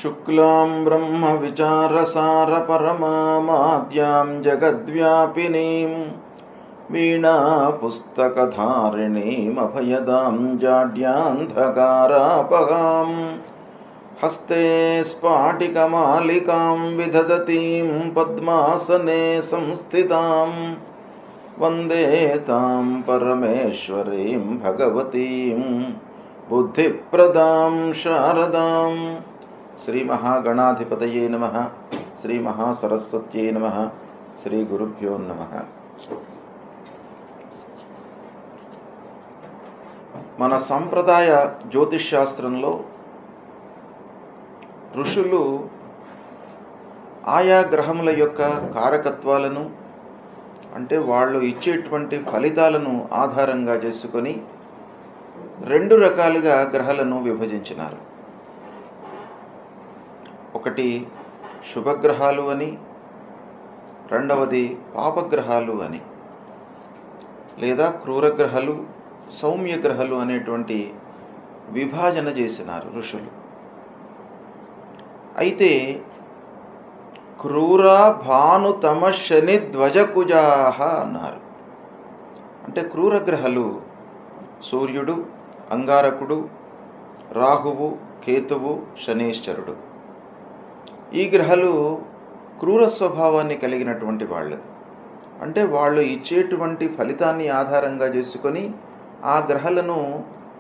शुक्लां ब्रह्मविचारसारपरमामाद्यां जगद्व्यापिनीं वीणापुस्तकधारिणीमभयदां जाड्यान्धकारापहां हस्ते स्फाटिकमालिकां विदधतीं पद्मासने संस्थितां वन्दे तां परमेश्वरीं भगवतीं बुद्धिप्रदां शारदां। श्री महागणाधिपतये नमः। श्री महासरस्वत्यै नमः। श्री गुरुभ्यो नमः। మన సంప్రదాయ జ్యోతిష్ శాస్త్రంలో ఋషులు ఆయా గ్రహముల యొక్క కారకత్వాలను అంటే వాళ్ళు ఇచ్చేటువంటి ఫలితాలను ఆధారంగా చేసుకొని రెండు రకాలుగా గ్రహాలను విభజించినారు. ఒకటి శుభగ్రహాలు అని, రెండవది పాపగ్రహాలు అని, లేదా క్రూరగ్రహాలు, సౌమ్యగ్రహాలు అనేటువంటి విభాజన చేసినారు ఋషులు. అయితే క్రూర భానుతమ శని ధ్వజకుజాహ అన్నారు. అంటే క్రూరగ్రహాలు సూర్యుడు, అంగారకుడు, రాహువు, కేతువు, శనీశ్వరుడు. ఈ గ్రహాలు క్రూర స్వభావాన్ని కలిగినటువంటి వాళ్ళు. అంటే వాళ్ళు ఇచ్చేటువంటి ఫలితాన్ని ఆధారంగా చేసుకొని ఆ గ్రహాలను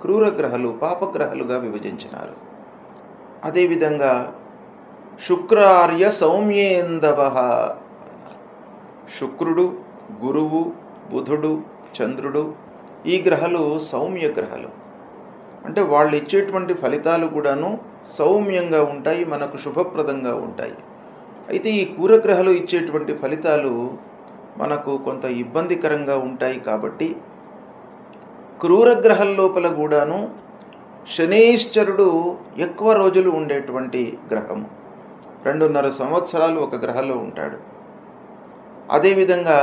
క్రూరగ్రహాలు, పాపగ్రహాలుగా విభజించినారు. అదేవిధంగా శుక్రార్య సౌమ్యేందవ, శుక్రుడు, గురువు, బుధుడు, చంద్రుడు ఈ గ్రహాలు సౌమ్య గ్రహాలు. అంటే వాళ్ళు ఇచ్చేటువంటి ఫలితాలు కూడాను సౌమ్యంగా ఉంటాయి, మనకు శుభప్రదంగా ఉంటాయి. అయితే ఈ క్రూరగ్రహాలు ఇచ్చేటువంటి ఫలితాలు మనకు కొంత ఇబ్బందికరంగా ఉంటాయి. కాబట్టి క్రూరగ్రహాల లోపల కూడాను శనీశ్వరుడు ఎక్కువ రోజులు ఉండేటువంటి గ్రహము. 2.5 సంవత్సరాలు ఒక గ్రహంలో ఉంటాడు. అదేవిధంగా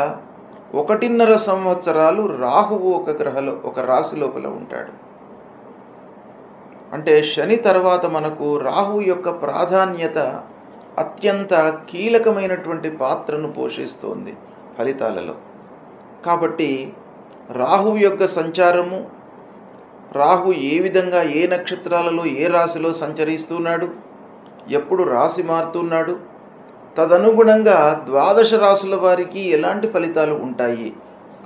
1.5 సంవత్సరాలు రాహువు ఒక రాశి లోపల ఉంటాడు. అంటే శని తర్వాత మనకు రాహు యొక్క ప్రాధాన్యత అత్యంత కీలకమైనటువంటి పాత్రను పోషిస్తోంది ఫలితాలలో. కాబట్టి రాహు యొక్క సంచారము, రాహు ఏ విధంగా ఏ నక్షత్రాలలో ఏ రాశిలో సంచరిస్తున్నాడు, ఎప్పుడు రాశి మారుతున్నాడు, తదనుగుణంగా 12 రాశుల వారికి ఎలాంటి ఫలితాలు ఉంటాయి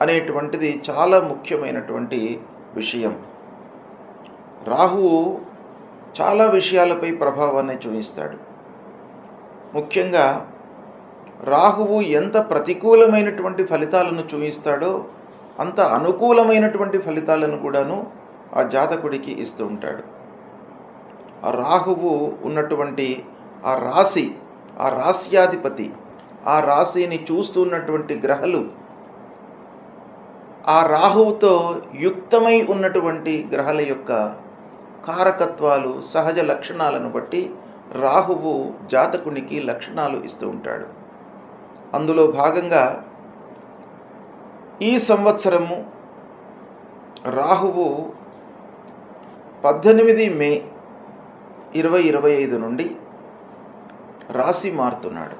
అనేటువంటిది చాలా ముఖ్యమైనటువంటి విషయం. రాహువు చాలా విషయాలపై ప్రభావాన్ని చూపిస్తాడు. ముఖ్యంగా రాహువు ఎంత ప్రతికూలమైనటువంటి ఫలితాలను చూపిస్తాడో అంత అనుకూలమైనటువంటి ఫలితాలను కూడాను ఆ జాతకుడికి ఇస్తూ ఉంటాడు. ఆ రాహువు ఉన్నటువంటి ఆ రాశి, ఆ రాశ్యాధిపతి, ఆ రాశిని చూస్తున్నటువంటి గ్రహాలు, ఆ రాహువుతో యుక్తమై ఉన్నటువంటి గ్రహాల యొక్క కారకత్వాలు, సహజ లక్షణాలను బట్టి రాహువు జాతకునికి లక్షణాలు ఇస్తూ ఉంటాడు. అందులో భాగంగా ఈ సంవత్సరము రాహువు 18 మే 2025 నుండి రాశి మారుతున్నాడు.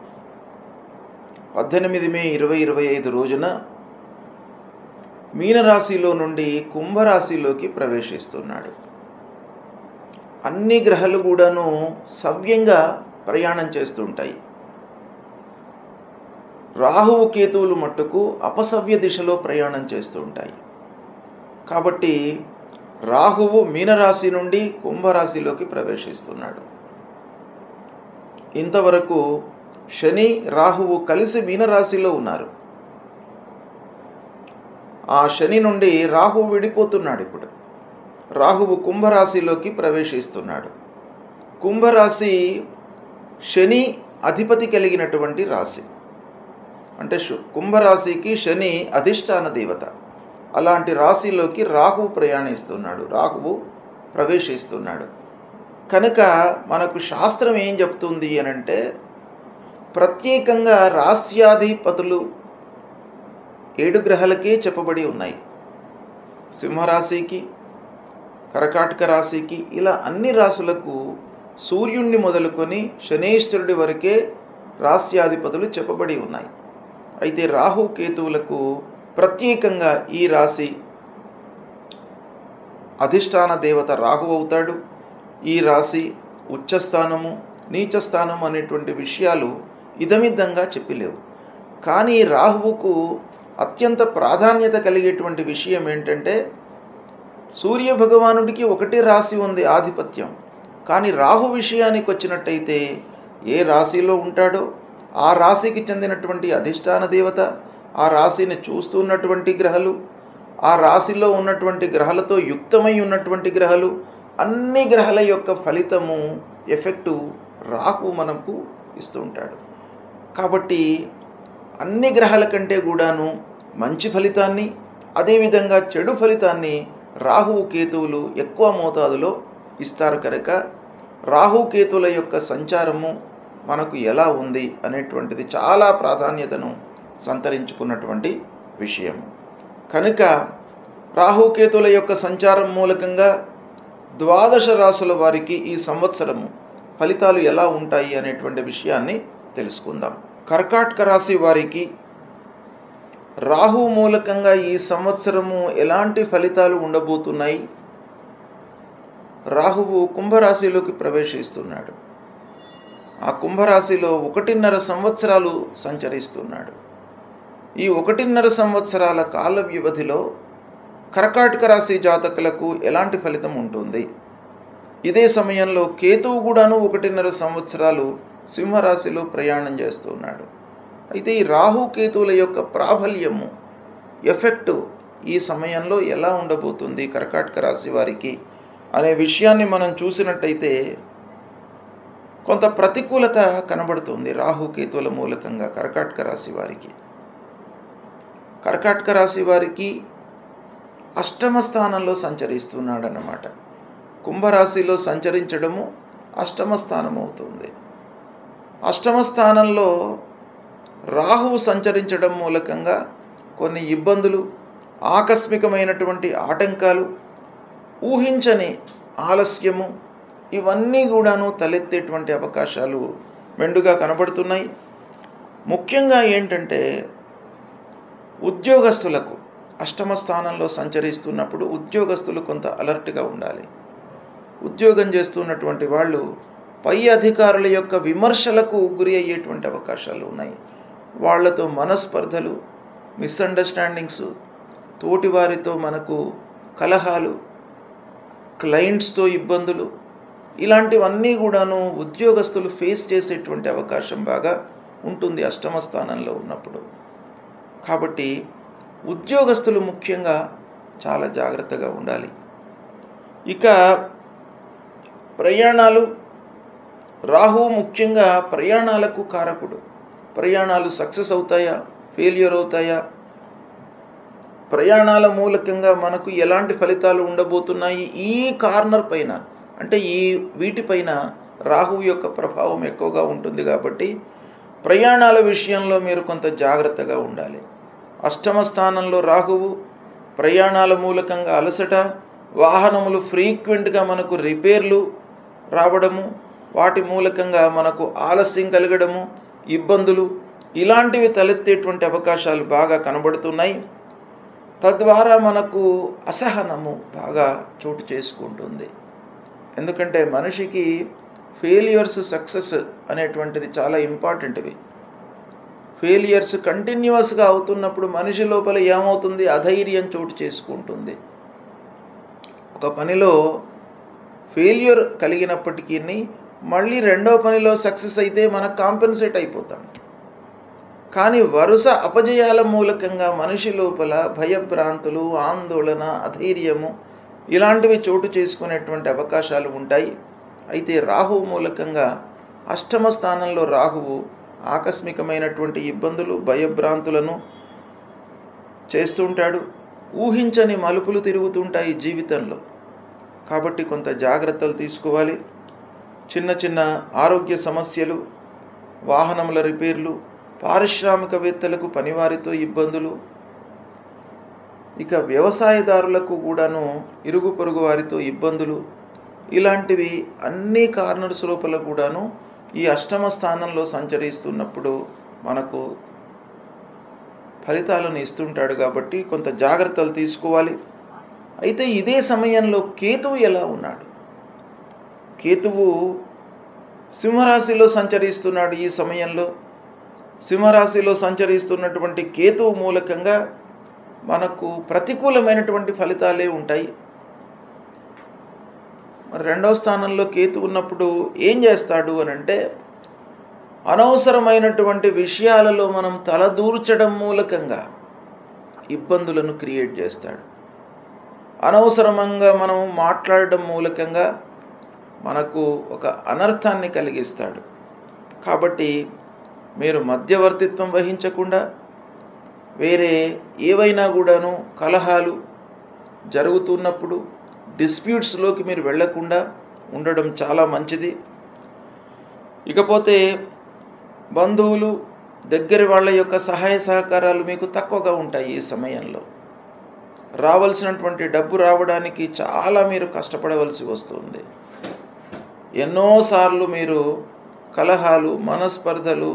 18 మే 2025 రోజున మీనరాశిలో నుండి కుంభరాశిలోకి ప్రవేశిస్తున్నాడు. అన్ని గ్రహాలు కూడాను సవ్యంగా ప్రయాణం చేస్తూ ఉంటాయి. రాహువు, కేతువులు మట్టుకు అపసవ్య దిశలో ప్రయాణం చేస్తూ ఉంటాయి. కాబట్టి రాహువు మీనరాశి నుండి కుంభరాశిలోకి ప్రవేశిస్తున్నాడు. ఇంతవరకు శని, రాహువు కలిసి మీనరాశిలో ఉన్నారు. ఆ శని నుండి రాహువు విడిపోతున్నాడు. ఇప్పుడు రాహువు కుంభరాశిలోకి ప్రవేశిస్తున్నాడు. కుంభరాశి శని అధిపతి కలిగినటువంటి రాశి. అంటే కుంభరాశికి శని అధిష్టాన దేవత. అలాంటి రాశిలోకి రాహువు ప్రయాణిస్తున్నాడు, రాహువు ప్రవేశిస్తున్నాడు. కనుక మనకు శాస్త్రం ఏం చెప్తుంది అనంటే, ప్రత్యేకంగా రాశ్యాధిపతులు 7 గ్రహాలకే చెప్పబడి ఉన్నాయి. సింహరాశికి, కర్కాటక రాశికి, ఇలా అన్ని రాశులకు సూర్యుణ్ణి మొదలుకొని శనేశ్వరుడి వరకే రాస్యాధిపతులు చెప్పబడి ఉన్నాయి. అయితే రాహు కేతువులకు ప్రత్యేకంగా ఈ రాశి అధిష్టాన దేవత రాహు అవుతాడు. ఈ రాశి ఉచ్చస్థానము, నీచస్థానము అనేటువంటి విషయాలు ఇదమిద్దంగా చెప్పలేవు. కానీ రాహువుకు అత్యంత ప్రాధాన్యత కలిగేటువంటి విషయం ఏంటంటే, సూర్య భగవానుడికి ఒకటే రాశి ఉంది ఆధిపత్యం. కానీ రాహు విషయానికి వచ్చినట్టయితే ఏ రాశిలో ఉంటాడో ఆ రాశికి చెందినటువంటి అధిష్టాన దేవత, ఆ రాశిని చూస్తున్నటువంటి గ్రహాలు, ఆ రాశిలో ఉన్నటువంటి గ్రహాలతో యుక్తమై ఉన్నటువంటి గ్రహాలు, అన్ని గ్రహాల యొక్క ఫలితము ఎఫెక్టు రాహు మనకు ఇస్తూ ఉంటాడు. కాబట్టి అన్ని గ్రహాల కంటే కూడాను మంచి ఫలితాన్ని, అదేవిధంగా చెడు ఫలితాన్ని రాహువు కేతువులు ఎక్కువ మోతాదులో ఇస్తారు. కనుక రాహుకేతువుల యొక్క సంచారము మనకు ఎలా ఉంది అనేటువంటిది చాలా ప్రాధాన్యతను సంతరించుకున్నటువంటి విషయం. కనుక రాహుకేతువుల యొక్క సంచారం మూలకంగా 12 రాసుల వారికి ఈ సంవత్సరము ఫలితాలు ఎలా ఉంటాయి అనేటువంటి విషయాన్ని తెలుసుకుందాం. కర్కాటక రాశి వారికి రాహు మూలకంగా ఈ సంవత్సరము ఎలాంటి ఫలితాలు ఉండబోతున్నాయి? రాహువు కుంభరాశిలోకి ప్రవేశిస్తున్నాడు. ఆ కుంభరాశిలో 1.5 సంవత్సరాలు సంచరిస్తున్నాడు. ఈ 1.5 సంవత్సరాల కాల వ్యవధిలో కర్కాటక రాశి జాతకులకు ఎలాంటి ఫలితం ఉంటుంది? ఇదే సమయంలో కేతువు కూడాను 1.5 సంవత్సరాలు సింహరాశిలో ప్రయాణం చేస్తున్నాడు. అయితే ఈ రాహు కేతువుల యొక్క ప్రాబల్యము, ఎఫెక్టు ఈ సమయంలో ఎలా ఉండబోతుంది కర్కాటక రాశి వారికి అనే విషయాన్ని మనం చూసినట్టయితే కొంత ప్రతికూలత కనబడుతుంది రాహుకేతువుల మూలకంగా కర్కాటక రాశి వారికి. కర్కాటక రాశి వారికి అష్టమ స్థానంలో సంచరిస్తున్నాడు అన్నమాట. కుంభరాశిలో సంచరించడము అష్టమ స్థానం అవుతుంది. అష్టమ స్థానంలో రాహువు సంచరించడం మూలకంగా కొన్ని ఇబ్బందులు, ఆకస్మికమైనటువంటి ఆటంకాలు, ఊహించని ఆలస్యము, ఇవన్నీ కూడాను తలెత్తేటువంటి అవకాశాలు మెండుగా కనబడుతున్నాయి. ముఖ్యంగా ఏంటంటే ఉద్యోగస్తులకు అష్టమ స్థానంలో సంచరిస్తున్నప్పుడు ఉద్యోగస్తులు కొంత అలర్ట్గా ఉండాలి. ఉద్యోగం చేస్తున్నటువంటి వాళ్ళు పై అధికారుల యొక్క విమర్శలకు గురి అయ్యేటువంటి అవకాశాలు ఉన్నాయి. వాళ్లతో మనస్పర్ధలు, మిస్అండర్స్టాండింగ్స్, తోటివారితో మనకు కలహాలు, క్లయింట్స్తో ఇబ్బందులు, ఇలాంటివన్నీ కూడాను ఉద్యోగస్తులు ఫేస్ చేసేటువంటి అవకాశం బాగా ఉంటుంది అష్టమ స్థానంలో ఉన్నప్పుడు. కాబట్టి ఉద్యోగస్తులు ముఖ్యంగా చాలా జాగ్రత్తగా ఉండాలి. ఇక ప్రయాణాలు, రాహు ముఖ్యంగా ప్రయాణాలకు కారకుడు. ప్రయాణాలు సక్సెస్ అవుతాయా, ఫెయిల్యూర్ అవుతాయా, ప్రయాణాల మూలకంగా మనకు ఎలాంటి ఫలితాలు ఉండబోతున్నాయి, ఈ కార్నర్ పైన అంటే వీటిపైన రాహువు యొక్క ప్రభావం ఎక్కువగా ఉంటుంది. కాబట్టి ప్రయాణాల విషయంలో మీరు కొంత జాగ్రత్తగా ఉండాలి. అష్టమ స్థానంలో రాహువు, ప్రయాణాల మూలకంగా అలసట, వాహనములు ఫ్రీక్వెంట్గా మనకు రిపేర్లు రావడము, వాటి మూలకంగా మనకు ఆలస్యం కలగడము, ఇబ్బందులు, ఇలాంటివి తలెత్తేటువంటి అవకాశాలు బాగా కనబడుతున్నాయి. తద్వారా మనకు అసహనము బాగా చోటు చేసుకుంటుంది. ఎందుకంటే మనిషికి ఫెయిలియర్స్, సక్సెస్ అనేటువంటిది చాలా ఇంపార్టెంట్వి. ఫెయిలియర్స్ కంటిన్యూస్గా అవుతున్నప్పుడు మనిషి లోపల ఏమవుతుంది, అధైర్యం చోటు చేసుకుంటుంది. ఒక పనిలో ఫెయిల్యూర్ కలిగినప్పటికీ మళ్ళీ రెండో పనిలో సక్సెస్ అయితే మనకు కాంపెన్సేట్ అయిపోతాం. కానీ వరుస అపజయాల మూలకంగా మనిషి లోపల భయభ్రాంతులు, ఆందోళన, అధైర్యము ఇలాంటివి చోటు చేసుకునేటువంటి అవకాశాలు ఉంటాయి. అయితే రాహువు మూలకంగా అష్టమ స్థానంలో రాహువు ఆకస్మికమైనటువంటి ఇబ్బందులు, భయభ్రాంతులను చేస్తుంటాడు. ఊహించని మలుపులు తిరుగుతుంటాయి జీవితంలో. కాబట్టి కొంత జాగ్రత్తలు తీసుకోవాలి. చిన్న చిన్న ఆరోగ్య సమస్యలు, వాహనముల రిపేర్లు, పారిశ్రామికవేత్తలకు పనివారితో ఇబ్బందులు, ఇక వ్యవసాయదారులకు కూడాను ఇరుగు పొరుగు వారితో ఇబ్బందులు, ఇలాంటివి అన్ని కార్నర్స్ లోపల కూడాను ఈ అష్టమ స్థానంలో సంచరిస్తున్నప్పుడు మనకు ఫలితాలను ఇస్తుంటాడు. కాబట్టి కొంత జాగ్రత్తలు తీసుకోవాలి. అయితే ఇదే సమయంలో కేతువు ఎలా ఉన్నాడు? కేతువు సింహరాశిలో సంచరిస్తున్నాడు. ఈ సమయంలో సింహరాశిలో సంచరిస్తున్నటువంటి కేతువు మూలకంగా మనకు ప్రతికూలమైనటువంటి ఫలితాలే ఉంటాయి. మరి రెండవ స్థానంలో కేతు ఉన్నప్పుడు ఏం చేస్తాడు అని అంటే, అనవసరమైనటువంటి విషయాలలో మనం తలదూర్చడం మూలకంగా ఇబ్బందులను క్రియేట్ చేస్తాడు. అనవసరంగా మనం మాట్లాడడం మూలకంగా మనకు ఒక అనర్థాన్ని కలిగిస్తాడు. కాబట్టి మీరు మధ్యవర్తిత్వం వహించకుండా వేరే ఏవైనా కూడాను కలహాలు జరుగుతున్నప్పుడు డిస్ప్యూట్స్లోకి మీరు వెళ్లకుండా ఉండడం చాలా మంచిది. ఇకపోతే బంధువులు దగ్గర వాళ్ళ యొక్క సహాయ సహకారాలు మీకు తక్కువగా ఉంటాయి. ఈ సమయంలో రావాల్సినటువంటి డబ్బు రావడానికి చాలా మీరు కష్టపడవలసి వస్తుంది. ఎన్నోసార్లు మీరు కలహాలు, మనస్పర్ధలు,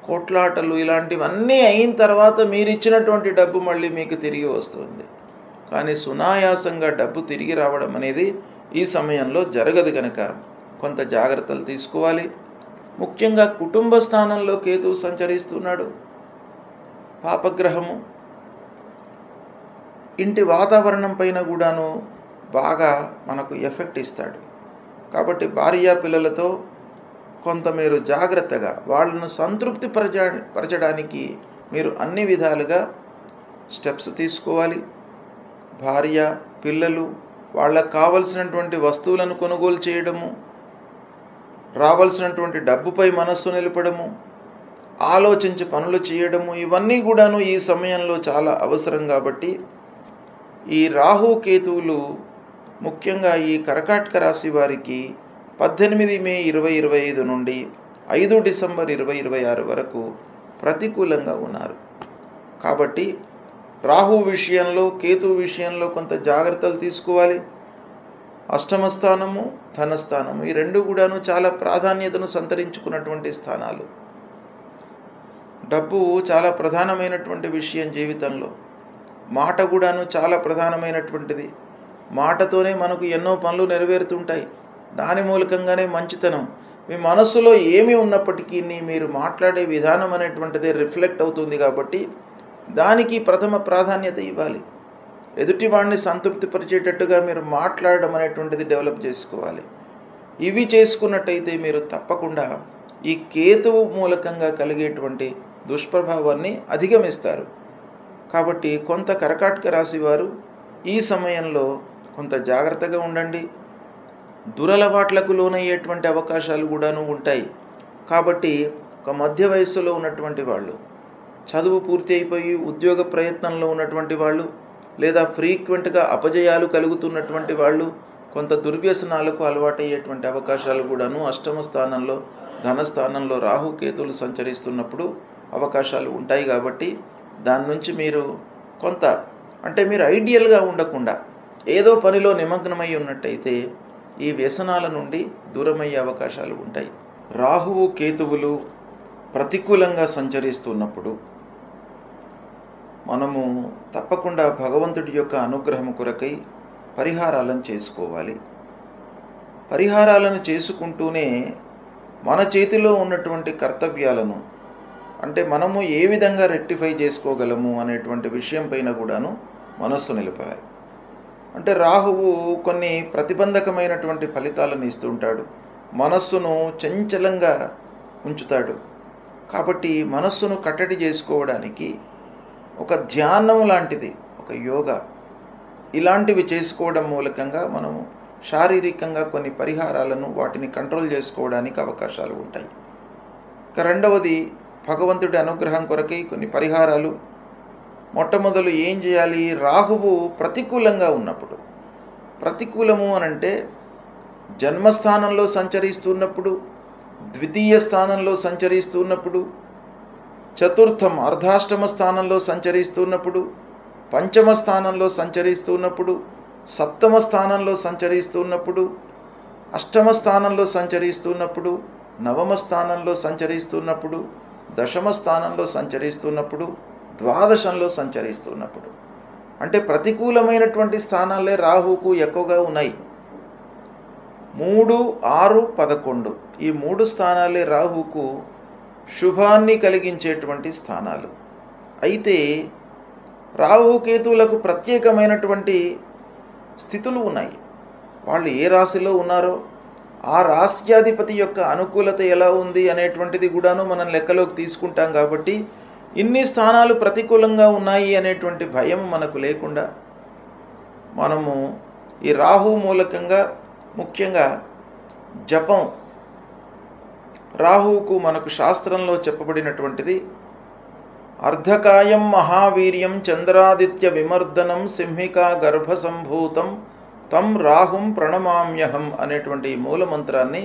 కొట్లాటలు ఇలాంటివన్నీ అయిన తర్వాత మీరు ఇచ్చినటువంటి డబ్బు మళ్ళీ మీకు తిరిగి వస్తుంది. కానీ సునాయాసంగా డబ్బు తిరిగి రావడం అనేది ఈ సమయంలో జరగదు. కనుక కొంత జాగ్రత్తలు తీసుకోవాలి. ముఖ్యంగా కుటుంబ స్థానంలో కేతువు సంచరిస్తున్నాడు. పాపగ్రహము ఇంటి వాతావరణం పైన కూడాను బాగా మనకు ఎఫెక్ట్ ఇస్తాడు. కాబట్టి భార్యా పిల్లలతో కొంత మీరు జాగ్రత్తగా వాళ్ళను సంతృప్తి పరచడానికి మీరు అన్ని విధాలుగా స్టెప్స్ తీసుకోవాలి. భార్య, పిల్లలు వాళ్ళకు కావలసినటువంటి వస్తువులను కొనుగోలు చేయడము, రావాల్సినటువంటి డబ్బుపై మనస్సు నిలపడము, ఆలోచించి పనులు చేయడము, ఇవన్నీ కూడాను ఈ సమయంలో చాలా అవసరం. కాబట్టి ఈ రాహు కేతువులు ముఖ్యంగా ఈ కర్కాటక రాశి వారికి 18 మే 2025 నుండి 5 డిసెంబర్ 2026 వరకు ప్రతికూలంగా ఉన్నారు. కాబట్టి రాహు విషయంలో, కేతు విషయంలో కొంత జాగ్రత్తలు తీసుకోవాలి. అష్టమ స్థానము, ధనస్థానము ఈ రెండు కూడాను చాలా ప్రాధాన్యతను సంతరించుకున్నటువంటి స్థానాలు. డబ్బు చాలా ప్రధానమైనటువంటి విషయం జీవితంలో. మాట కూడాను చాలా ప్రధానమైనటువంటిది. మాటతోనే మనకు ఎన్నో పనులు నెరవేరుతుంటాయి. దాని మూలకంగానే మంచితనం. మీ మనస్సులో ఏమి ఉన్నప్పటికీ మీరు మాట్లాడే విధానం అనేటువంటిది రిఫ్లెక్ట్ అవుతుంది. కాబట్టి దానికి ప్రథమ ప్రాధాన్యత ఇవ్వాలి. ఎదుటివాడిని సంతృప్తిపరిచేటట్టుగా మీరు మాట్లాడడం అనేటువంటిది డెవలప్ చేసుకోవాలి. ఇవి చేసుకున్నట్టయితే మీరు తప్పకుండా ఈ కేతువు మూలకంగా కలిగేటువంటి దుష్ప్రభావాన్ని అధిగమిస్తారు. కాబట్టి కొంత కర్కాటక రాశి వారు ఈ సమయంలో కొంత జాగ్రత్తగా ఉండండి. దురలవాట్లకు లోనయ్యేటువంటి అవకాశాలు కూడాను ఉంటాయి. కాబట్టి ఒక మధ్య వయస్సులో ఉన్నటువంటి వాళ్ళు, చదువు పూర్తి అయిపోయి ఉద్యోగ ప్రయత్నంలో ఉన్నటువంటి వాళ్ళు, లేదా ఫ్రీక్వెంట్గా అపజయాలు కలుగుతున్నటువంటి వాళ్ళు కొంత దుర్వ్యసనాలకు అలవాటయ్యేటువంటి అవకాశాలు కూడాను అష్టమ స్థానంలో, ధనస్థానంలో రాహుకేతులు సంచరిస్తున్నప్పుడు అవకాశాలు ఉంటాయి. కాబట్టి దాని నుంచి మీరు కొంత మీరు ఐడియల్గా ఉండకుండా ఏదో పనిలో నిమగ్నమై ఉన్నట్టయితే ఈ వ్యసనాల నుండి దూరమయ్యే అవకాశాలు ఉంటాయి. రాహువు కేతువులు ప్రతికూలంగా సంచరిస్తున్నప్పుడు మనము తప్పకుండా భగవంతుడి యొక్క అనుగ్రహం కొరకై పరిహారాలను చేసుకోవాలి. పరిహారాలను చేసుకుంటూనే మన చేతిలో ఉన్నటువంటి కర్తవ్యాలను మనము ఏ విధంగా రెక్టిఫై చేసుకోగలము అనేటువంటి విషయం పైన కూడాను మనస్సు నిలపాలి. రాహువు కొన్ని ప్రతిబంధకమైనటువంటి ఫలితాలను ఇస్తుంటాడు. మనస్సును చంచలంగా ఉంచుతాడు. కాబట్టి మనస్సును కట్టడి చేసుకోవడానికి ఒక ధ్యానం లాంటిది, ఒక యోగా ఇలాంటివి చేసుకోవడం మూలకంగా మనము శారీరకంగా కొన్ని పరిహారాలను వాటిని కంట్రోల్ చేసుకోవడానికి అవకాశాలు ఉంటాయి. రెండవది భగవంతుడి అనుగ్రహం కొరకై కొన్ని పరిహారాలు. మొట్టమొదలు ఏం చేయాలి? రాహువు ప్రతికూలంగా ఉన్నప్పుడు, ప్రతికూలము అనంటే జన్మస్థానంలో సంచరిస్తున్నప్పుడు, ద్వితీయ స్థానంలో సంచరిస్తున్నప్పుడు, చతుర్థం అర్ధాష్టమ స్థానంలో సంచరిస్తున్నప్పుడు, పంచమ స్థానంలో సంచరిస్తున్నప్పుడు, సప్తమ స్థానంలో సంచరిస్తున్నప్పుడు, అష్టమ స్థానంలో సంచరిస్తున్నప్పుడు, నవమ స్థానంలో సంచరిస్తున్నప్పుడు, దశమ స్థానంలో సంచరిస్తున్నప్పుడు, ద్వాదశంలో సంచరిస్తున్నప్పుడు, అంటే ప్రతికూలమైనటువంటి స్థానాలే రాహువుకు ఎక్కువగా ఉన్నాయి. 3, 6, 11 ఈ 3 స్థానాలే రాహువుకు శుభాన్ని కలిగించేటువంటి స్థానాలు. అయితే రాహుకేతువులకు ప్రత్యేకమైనటువంటి స్థితులు ఉన్నాయి. వాళ్ళు ఏ రాశిలో ఉన్నారో ఆ రాశ్యాధిపతి యొక్క అనుకూలత ఎలా ఉంది అనేటువంటిది కూడాను మనం లెక్కలోకి తీసుకుంటాం. కాబట్టి ఇన్ని స్థానాలు ప్రతికూలంగా ఉన్నాయి అనేటువంటి భయం మనకు లేకుండా మనము ఈ రాహు మూలకంగా ముఖ్యంగా జపం, రాహువుకు మనకు శాస్త్రంలో చెప్పబడినటువంటిది అర్ధకాయం మహావీర్యం చంద్రాదిత్య విమర్దనం సింహికా గర్భసంభూతం తం రాహుం ప్రణమామ్యహం అనేటువంటి మూలమంత్రాన్ని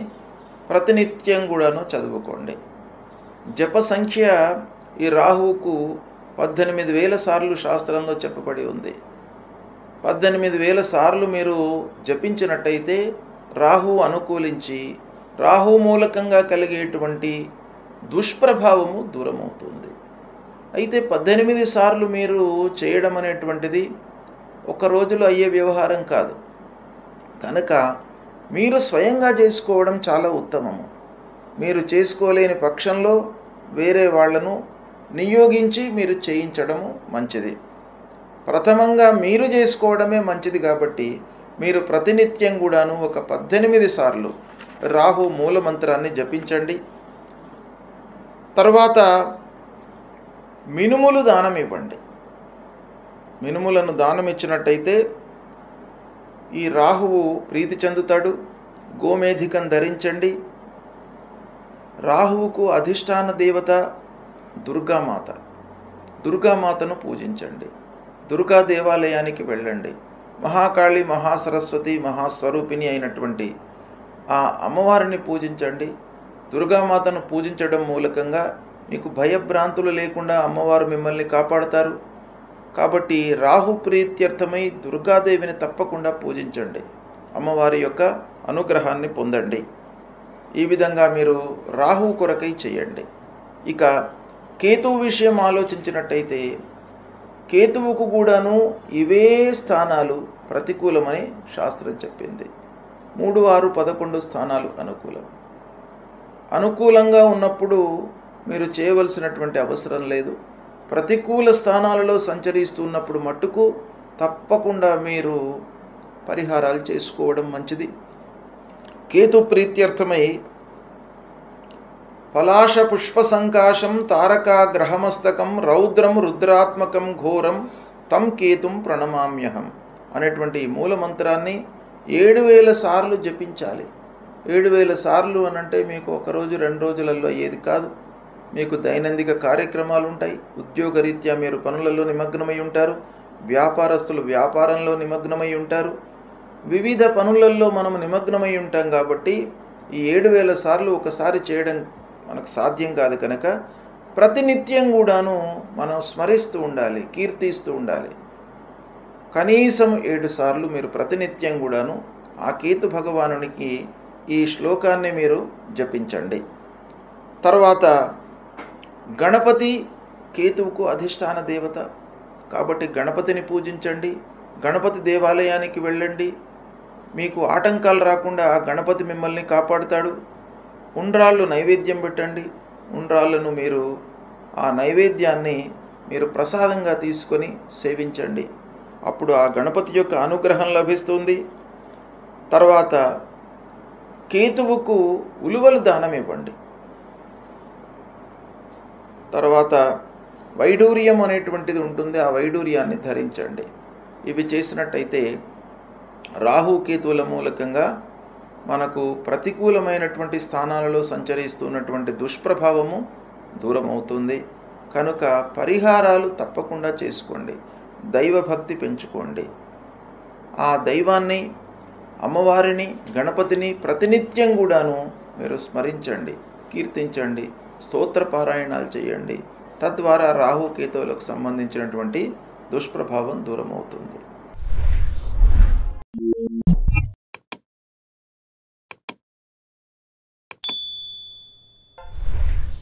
ప్రతినిత్యం కూడాను చదువుకోండి. జప సంఖ్య ఈ రాహువుకు 18,000 సార్లు శాస్త్రంలో చెప్పబడి ఉంది. 18,000 సార్లు మీరు జపించినట్టయితే రాహు అనుకూలించి రాహు మూలకంగా కలిగేటువంటి దుష్ప్రభావము దూరమవుతుంది. అయితే 18 సార్లు మీరు చేయడం అనేటువంటిది ఒక రోజులో అయ్యే వ్యవహారం కాదు. కనుక మీరు స్వయంగా చేసుకోవడం చాలా ఉత్తమము. మీరు చేసుకోలేని పక్షంలో వేరే వాళ్లను నియోగించి మీరు చేయించడము మంచిది. ప్రథమంగా మీరు చేసుకోవడమే మంచిది. కాబట్టి మీరు ప్రతినిత్యం కూడాను ఒక 18 సార్లు రాహు మూలమంత్రాన్ని జపించండి. తర్వాత మినుములు దానం ఇవ్వండి. మినుములను దానం ఇచ్చినట్టయితే ఈ రాహువు ప్రీతి చెందుతాడు. గోమేధికం ధరించండి. రాహువుకు అధిష్టాన దేవత దుర్గామాత. దుర్గామాతను పూజించండి. దుర్గా దేవాలయానికి వెళ్ళండి. మహాకాళి, మహాసరస్వతి, మహాస్వరూపిణి అయినటువంటి ఆ అమ్మవారిని పూజించండి. దుర్గామాతను పూజించడం మూలకంగా మీకు భయభ్రాంతులు లేకుండా అమ్మవారు మిమ్మల్ని కాపాడతారు. కాబట్టి రాహు ప్రీత్యర్థమై దుర్గాదేవిని తప్పకుండా పూజించండి. అమ్మవారి యొక్క అనుగ్రహాన్ని పొందండి. ఈ విధంగా మీరు రాహు కొరకై చేయండి. ఇక కేతువు విషయం ఆలోచించినట్టయితే కేతువుకు కూడాను ఇవే స్థానాలు ప్రతికూలమని శాస్త్రం చెప్పింది. 3, 6, 11 స్థానాలు అనుకూలం. అనుకూలంగా ఉన్నప్పుడు మీరు చేయవలసినటువంటి అవసరం లేదు. ప్రతికూల స్థానాలలో సంచరిస్తున్నప్పుడు మట్టుకు తప్పకుండా మీరు పరిహారాలు చేసుకోవడం మంచిది. కేతు ప్రీత్యర్థమై పలాశ పుష్ప సంకాశం తారకా గ్రహమస్తకం రౌద్రం రుద్రాత్మకం ఘోరం తం కేతుం ప్రణమామ్యహం అనేటువంటి మూలమంత్రాన్ని 7,000 సార్లు జపించాలి. 7,000 సార్లు అనంటే మీకు ఒక రోజు 2 రోజులలో అయ్యేది కాదు. మీకు దైనందిక కార్యక్రమాలు ఉంటాయి. ఉద్యోగరీత్యా మీరు పనులలో నిమగ్నమై ఉంటారు. వ్యాపారస్తులు వ్యాపారంలో నిమగ్నమై ఉంటారు. వివిధ పనులలో మనం నిమగ్నమై ఉంటాం. కాబట్టి ఈ 7,000 సార్లు ఒకసారి చేయడం మనకు సాధ్యం కాదు. కనుక ప్రతినిత్యం కూడాను మనం స్మరిస్తూ ఉండాలి, కీర్తిస్తూ ఉండాలి. కనీసం 7 సార్లు మీరు ప్రతినిత్యం కూడాను ఆ కేతు భగవానునికి ఈ శ్లోకాన్ని మీరు జపించండి. తర్వాత గణపతి కేతువుకు అధిష్టాన దేవత కాబట్టి గణపతిని పూజించండి. గణపతి దేవాలయానికి వెళ్ళండి. మీకు ఆటంకాలు రాకుండా ఆ గణపతి మిమ్మల్ని కాపాడుతాడు. ఉండ్రాళ్ళు నైవేద్యం పెట్టండి. ఉండ్రాళ్ళను మీరు ఆ నైవేద్యాన్ని మీరు ప్రసాదంగా తీసుకొని సేవించండి. అప్పుడు ఆ గణపతి యొక్క అనుగ్రహం లభిస్తుంది. తర్వాత కేతువుకు ఉలువలు దానం ఇవ్వండి. తర్వాత వైడూర్యం అనేటువంటిది ఉంటుంది. ఆ వైడూర్యాన్ని ధరించండి. ఇవి చేసినట్టయితే రాహుకేతువుల మూలకంగా మనకు ప్రతికూలమైనటువంటి స్థానాలలో సంచరిస్తున్నటువంటి దుష్ప్రభావము దూరమవుతుంది. కనుక పరిహారాలు తప్పకుండా చేసుకోండి. దైవభక్తి పెంచుకోండి. ఆ దైవాన్ని, అమ్మవారిని, గణపతిని ప్రతినిత్యం కూడాను మీరు స్మరించండి, కీర్తించండి, స్తోత్ర పారాయణాలు చేయండి. తద్వారా రాహుకేతువులకు సంబంధించినటువంటి దుష్ప్రభావం దూరమవుతుంది.